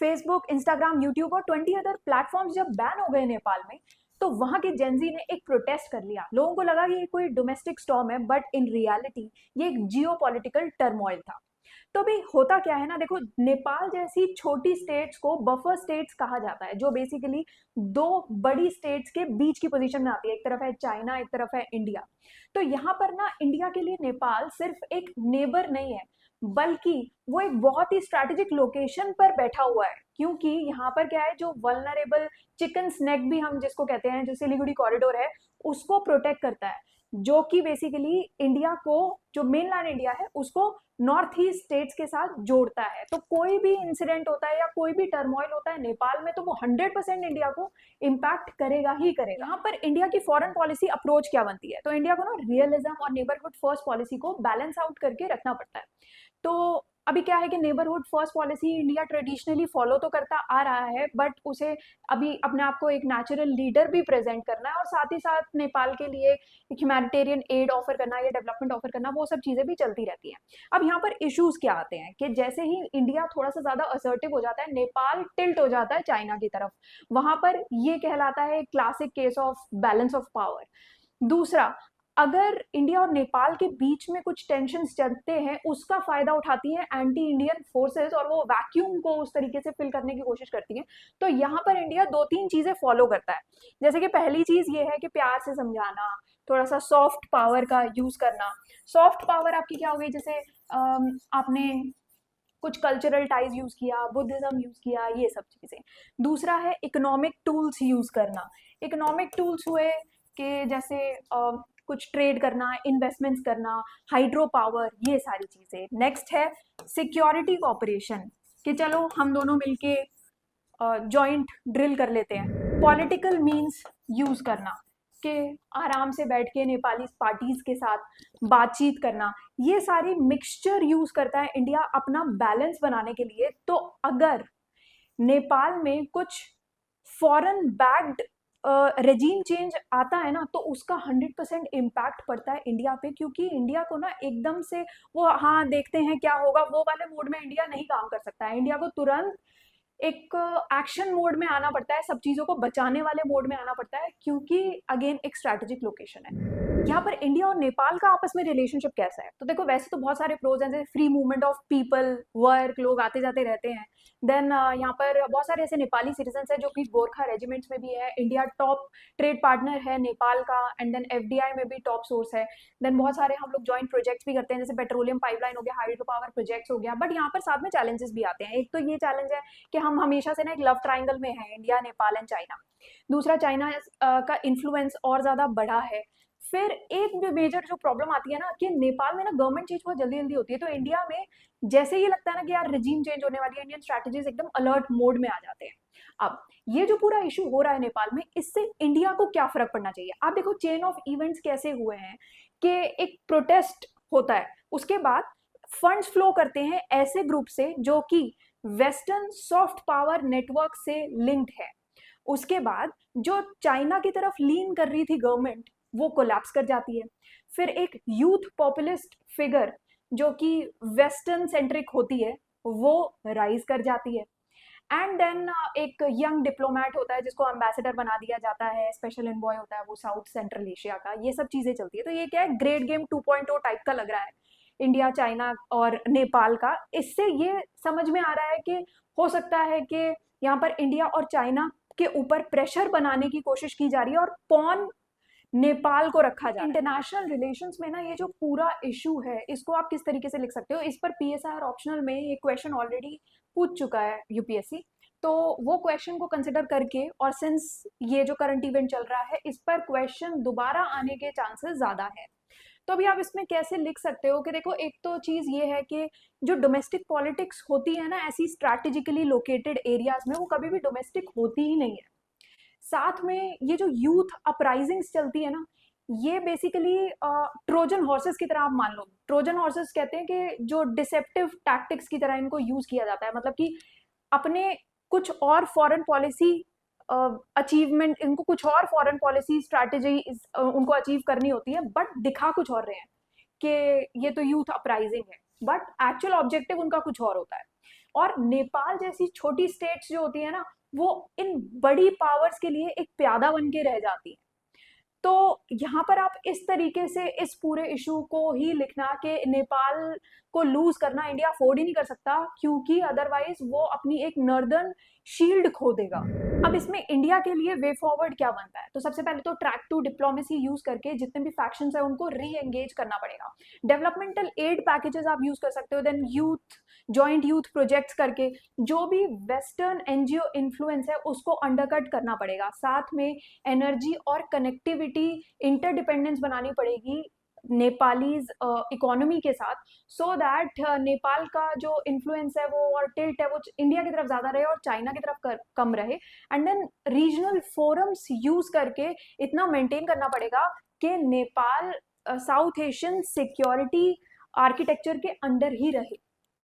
Facebook, Instagram, YouTube और 20 other platforms जब ban हो गए नेपाल में, तो वहां के जेंजी ने एक प्रोटेस्ट कर लिया। लोगों को लगा कि ये कोई डोमेस्टिक स्टॉर्म है, बट इन रियलिटी ये एक जियो पॉलिटिकल टर्मोइल था। तो भी होता क्या है ना, देखो नेपाल जैसी छोटी स्टेट्स को बफर स्टेट्स कहा जाता है, जो बेसिकली दो बड़ी स्टेट्स के बीच की पोजीशन में आती है। एक तरफ है चाइना, एक तरफ है इंडिया। तो यहाँ पर ना इंडिया के लिए नेपाल सिर्फ एक नेबर नहीं है, बल्कि वो एक बहुत ही स्ट्रैटेजिक लोकेशन पर बैठा हुआ है। क्योंकि यहाँ पर क्या है, जो वल्नरेबल चिकन स्नेक भी हम जिसको कहते हैं, जो सिलीगुड़ी कॉरिडोर है, उसको प्रोटेक्ट करता है, जो कि बेसिकली इंडिया को, जो मेनलैंड इंडिया है उसको नॉर्थ ईस्ट स्टेट्स के साथ जोड़ता है। तो कोई भी इंसिडेंट होता है या कोई भी टर्मोइल होता है नेपाल में, तो वो 100% इंडिया को इम्पैक्ट करेगा ही करेगा। यहाँ पर इंडिया की फॉरेन पॉलिसी अप्रोच क्या बनती है, तो इंडिया को ना रियलिज्म और नेबरहुड फर्स्ट पॉलिसी को बैलेंस आउट करके रखना पड़ता है। तो अभी क्या है कि neighbourhood first policy India traditionally follow तो करता आ रहा है, बट उसे अभी अपने आप को एक नेचुरल लीडर भी प्रेजेंट करना है, और साथ ही साथ नेपाल के लिए एक ह्यूमैनिटेरियन एड ऑफर करना या डेवलपमेंट ऑफर करना, वो सब चीजें भी चलती रहती हैं। अब यहाँ पर इश्यूज क्या आते हैं कि जैसे ही इंडिया थोड़ा सा ज्यादा असर्टिव हो जाता है, नेपाल टिल्ट हो जाता है चाइना की तरफ। वहां पर ये कहलाता है classic case of balance of power. दूसरा, अगर इंडिया और नेपाल के बीच में कुछ टेंशन चलते हैं, उसका फायदा उठाती हैं एंटी इंडियन फोर्सेस, और वो वैक्यूम को उस तरीके से फिल करने की कोशिश करती हैं। तो यहाँ पर इंडिया दो तीन चीजें फॉलो करता है। जैसे कि पहली चीज ये है कि प्यार से समझाना, थोड़ा सा सॉफ्ट पावर का यूज करना। सॉफ्ट पावर आपकी क्या हो गई, जैसे आपने कुछ कल्चरल टाइज यूज किया, बुद्धिज्म यूज किया, ये सब चीजें। दूसरा है इकोनॉमिक टूल्स यूज करना। इकोनॉमिक टूल्स हुए कि जैसे कुछ ट्रेड करना, इन्वेस्टमेंट्स करना, हाइड्रो पावर, ये सारी चीजें। नेक्स्ट है सिक्योरिटी कॉपरेशन, कि चलो हम दोनों मिलके जॉइंट ड्रिल कर लेते हैं। पॉलिटिकल मींस यूज करना, कि आराम से बैठ के नेपाली पार्टीज के साथ बातचीत करना। ये सारी मिक्सचर यूज करता है इंडिया अपना बैलेंस बनाने के लिए। तो अगर नेपाल में कुछ फॉरेन बैक्ड रेजीम चेंज आता है ना, तो उसका 100% इम्पैक्ट पड़ता है इंडिया पे। क्योंकि इंडिया को ना एकदम से वो हाँ देखते हैं क्या होगा, वो वाले मोड में इंडिया नहीं काम कर सकता है। इंडिया को तुरंत एक एक्शन मोड में आना पड़ता है, सब चीजों को बचाने वाले मोड में आना पड़ता है, क्योंकि अगेन एक स्ट्रैटेजिक लोकेशन है। यहाँ पर इंडिया और नेपाल का आपस में रिलेशनशिप कैसा है, तो देखो वैसे तो बहुत सारे प्रोज हैं, जैसे free movement of people, work, लोग आते जाते रहते हैं। देन यहाँ पर बहुत सारे ऐसे नेपाली सिटीजन हैं जो कि गोरखा रेजिमेंट्स में भी है। इंडिया टॉप ट्रेड पार्टनर है नेपाल का, एंड देन एफडीआई में भी टॉप सोर्स है। देन बहुत सारे हम लोग जॉइंट प्रोजेक्ट्स भी करते हैं, जैसे पेट्रोलियम पाइपलाइन हो गया, हाइड्रो पावर प्रोजेक्ट्स हो गया। बट यहाँ पर साथ में चैलेंजेस भी आते हैं। एक तो ये चैलेंज है कि हम हमेशा से ना एक लव ट्राइंगल में है, इंडिया, नेपाल एंड चाइना। दूसरा, चाइना का इन्फ्लुएंस और ज्यादा बढ़ा है। फिर एक मेजर जो प्रॉब्लम आती है ना, कि नेपाल में ना गवर्नमेंट चेंज बहुत जल्दी जल्दी होती है। तो इंडिया में जैसे ये लगता है ना कि यार रिजीम चेंज होने वाली है, इंडियन स्ट्रैटेजीज एकदम अलर्ट मोड में आ जाते हैं। अब ये जो पूरा इशू हो रहा है नेपाल में, इससे इंडिया को क्या फर्क पड़ना चाहिए। आप देखो चेन ऑफ इवेंट्स कैसे हुए हैं, कि एक प्रोटेस्ट होता है, उसके बाद फंड्स फ्लो करते हैं ऐसे ग्रुप से जो कि वेस्टर्न सॉफ्ट पावर नेटवर्क से लिंक्ड है। उसके बाद जो चाइना की तरफ लीन कर रही थी गवर्नमेंट, वो कोलैप्स कर जाती है। फिर एक यूथ पॉपुलिस्ट फिगर जो कि वेस्टर्न सेंट्रिक होती है, वो राइज कर जाती है। एंड देन एक यंग डिप्लोमेट होता है जिसको एम्बेसडर बना दिया जाता है, स्पेशल एनवॉय होता है वो साउथ सेंट्रल एशिया का। ये सब चीजें चलती है। तो ये क्या है, ग्रेट गेम 2.0 टाइप का लग रहा है इंडिया, चाइना और नेपाल का। इससे ये समझ में आ रहा है कि हो सकता है कि यहाँ पर इंडिया और चाइना के ऊपर प्रेशर बनाने की कोशिश की जा रही है, और पॉन नेपाल को रखा जाए। इंटरनेशनल रिलेशंस में ना ये जो पूरा इशू है, इसको आप किस तरीके से लिख सकते हो। इस पर पीएसआर ऑप्शनल में ये क्वेश्चन ऑलरेडी पूछ चुका है यूपीएससी। तो वो क्वेश्चन को कंसिडर करके, और सिंस ये जो करंट इवेंट चल रहा है, इस पर क्वेश्चन दोबारा आने के चांसेस ज्यादा है। तो अभी आप इसमें कैसे लिख सकते हो कि देखो, एक तो चीज ये है कि जो डोमेस्टिक पॉलिटिक्स होती है ना ऐसी स्ट्रैटेजिकली लोकेटेड एरियाज में, वो कभी भी डोमेस्टिक होती ही नहीं है। साथ में ये जो यूथ अपराइजिंग्स चलती है ना, ये बेसिकली ट्रोजन हॉर्सेस की तरह आप मान लो। ट्रोजन हॉर्सेस कहते हैं कि जो डिसेप्टिव टैक्टिक्स की तरह इनको यूज किया जाता है, मतलब कि अपने कुछ और फॉरेन पॉलिसी अचीवमेंट, इनको कुछ और फॉरेन पॉलिसी स्ट्रैटेजी उनको अचीव करनी होती है, बट दिखा कुछ और रहे हैं कि ये तो यूथ अपराइजिंग है, बट एक्चुअल ऑब्जेक्टिव उनका कुछ और होता है। और नेपाल जैसी छोटी स्टेट्स जो होती है ना, वो इन बड़ी पावर्स के लिए एक प्यादा बन के रह जाती है। तो यहाँ पर आप इस तरीके से इस पूरे इशू को ही लिखना कि नेपाल को लूज करना इंडिया अफोर्ड ही नहीं कर सकता, क्योंकि अदरवाइज वो अपनी एक नॉर्दर्न शील्ड खो देगा। अब इसमें इंडिया के लिए वे फॉरवर्ड क्या बनता है? तो सबसे पहले तो ट्रैक टू डिप्लोमेसी यूज करके जितने भी फैक्शंस है उनको री एंगेज करना पड़ेगा। डेवलपमेंटल एड पैकेजेस आप यूज कर सकते हो, then youth joint youth projects करके जो भी वेस्टर्न एनजीओ इन्फ्लुएंस है उसको अंडरकट करना पड़ेगा। साथ में एनर्जी और कनेक्टिविटी इंटरडिपेंडेंस बनानी पड़ेगी नेपालीज इकोनॉमी के साथ, सो दैट नेपाल का जो इन्फ्लुएंस है वो और टिल्ट है वो इंडिया की तरफ ज़्यादा रहे और चाइना की तरफ कम रहे। And then regional forums use करके इतना मेंटेन करना पड़ेगा कि Nepal South Asian security architecture के अंडर ही रहे।